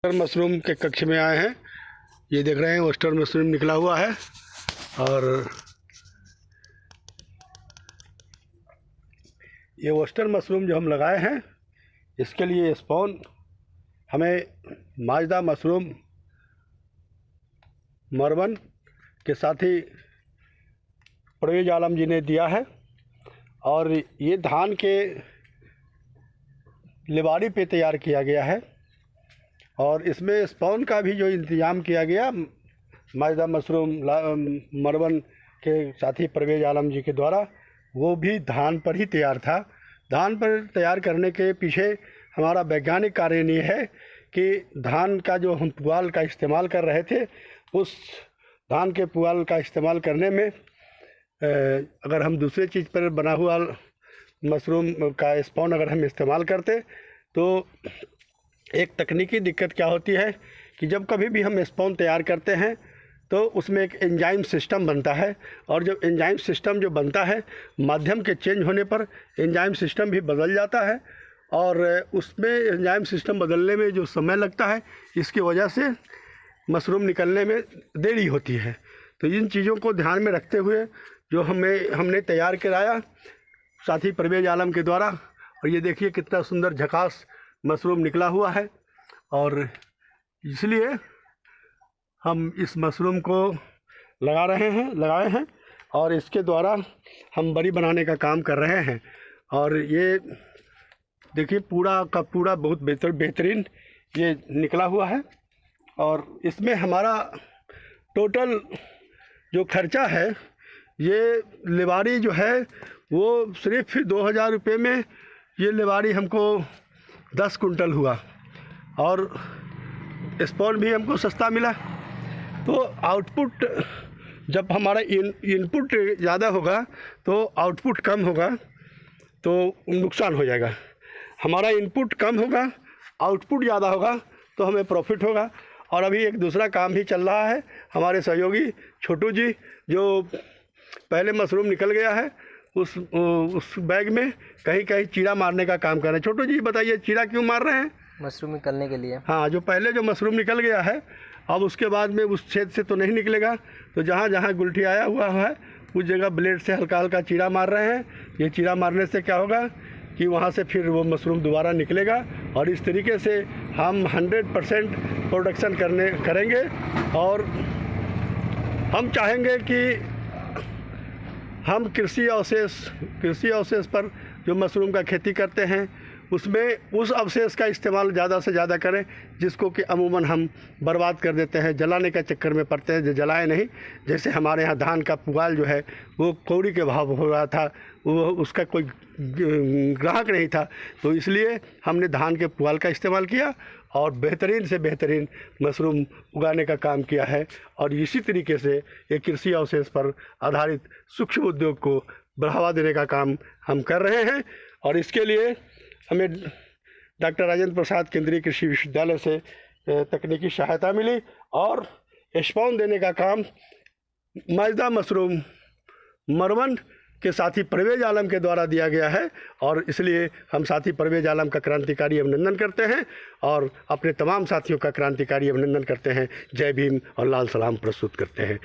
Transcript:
Mushroom के कक्ष में आए हैं। ये देख रहे हैं वेस्टर्न मशरूम निकला हुआ है और ये वेस्टर्न मशरूम जो हम लगाए हैं इसके लिए स्पॉन हमें माजदा मशरूम मरवन के साथी परवेज आलम जी ने दिया है और ये धान के लिबाड़ी पे तैयार किया गया है और इसमें स्पॉन का भी जो इंतज़ाम किया गया माजदा मशरूम मरवन के साथी परवेज आलम जी के द्वारा, वो भी धान पर ही तैयार था। धान पर तैयार करने के पीछे हमारा वैज्ञानिक कारण ये है कि धान का जो हम पुआल का इस्तेमाल कर रहे थे, उस धान के पुआल का इस्तेमाल करने में अगर हम दूसरे चीज़ पर बना हुआ मशरूम का स्पॉन अगर हम इस्तेमाल करते तो एक तकनीकी दिक्कत क्या होती है कि जब कभी भी हम स्पॉन तैयार करते हैं तो उसमें एक एंजाइम सिस्टम बनता है और जब एंजाइम सिस्टम जो बनता है माध्यम के चेंज होने पर एंजाइम सिस्टम भी बदल जाता है और उसमें एंजाइम सिस्टम बदलने में जो समय लगता है इसकी वजह से मशरूम निकलने में देरी होती है। तो इन चीज़ों को ध्यान में रखते हुए जो हमने तैयार कराया साथी परवेज आलम के द्वारा, और ये देखिए कितना सुंदर झकास मशरूम निकला हुआ है और इसलिए हम इस मशरूम को लगाए हैं और इसके द्वारा हम बड़ी बनाने का काम कर रहे हैं। और ये देखिए पूरा का पूरा बहुत बेहतरीन ये निकला हुआ है और इसमें हमारा टोटल जो खर्चा है, ये लिबाड़ी जो है वो सिर्फ 2000 रुपये में ये लिबाड़ी हमको 10 कुंटल हुआ और स्पॉन भी हमको सस्ता मिला। तो आउटपुट जब हमारा इनपुट ज़्यादा होगा तो आउटपुट कम होगा तो नुकसान हो जाएगा। हमारा इनपुट कम होगा, आउटपुट ज़्यादा होगा तो हमें प्रॉफिट होगा। और अभी एक दूसरा काम भी चल रहा है, हमारे सहयोगी छोटू जी जो पहले मशरूम निकल गया है उस बैग में कहीं कहीं चीरा मारने का काम कर रहे हैं। छोटू जी बताइए चीरा क्यों मार रहे हैं? मशरूम निकलने के लिए। हाँ, जो पहले जो मशरूम निकल गया है अब उसके बाद में उस छेद से तो नहीं निकलेगा, तो जहाँ जहाँ गुलठी आया हुआ है उस जगह ब्लेड से हल्का हल्का चीरा मार रहे हैं। ये चीरा मारने से क्या होगा कि वहाँ से फिर वो मशरूम दोबारा निकलेगा और इस तरीके से हम 100% प्रोडक्शन करेंगे। और हम चाहेंगे कि हम कृषि अवशेष पर जो मशरूम का खेती करते हैं उसमें उस अवशेष का इस्तेमाल ज़्यादा से ज़्यादा करें जिसको कि अमूमन हम बर्बाद कर देते हैं, जलाने का चक्कर में पड़ते हैं, जो जलाए नहीं। जैसे हमारे यहाँ धान का पुआल जो है वो कौड़ी के भाव हो रहा था, वो उसका कोई ग्राहक नहीं था, तो इसलिए हमने धान के पुआल का इस्तेमाल किया और बेहतरीन से बेहतरीन मशरूम उगाने का काम किया है। और इसी तरीके से ये कृषि अवशेष पर आधारित सूक्ष्म उद्योग को बढ़ावा देने का काम हम कर रहे हैं। और इसके लिए हमें डॉक्टर राजेंद्र प्रसाद केंद्रीय कृषि विश्वविद्यालय से तकनीकी सहायता मिली और स्पॉन देने का काम माजदा मशरूम मरवन के साथी परवेज आलम के द्वारा दिया गया है। और इसलिए हम साथी परवेज आलम का क्रांतिकारी अभिनंदन करते हैं और अपने तमाम साथियों का क्रांतिकारी अभिनंदन करते हैं। जय भीम और लाल सलाम प्रस्तुत करते हैं।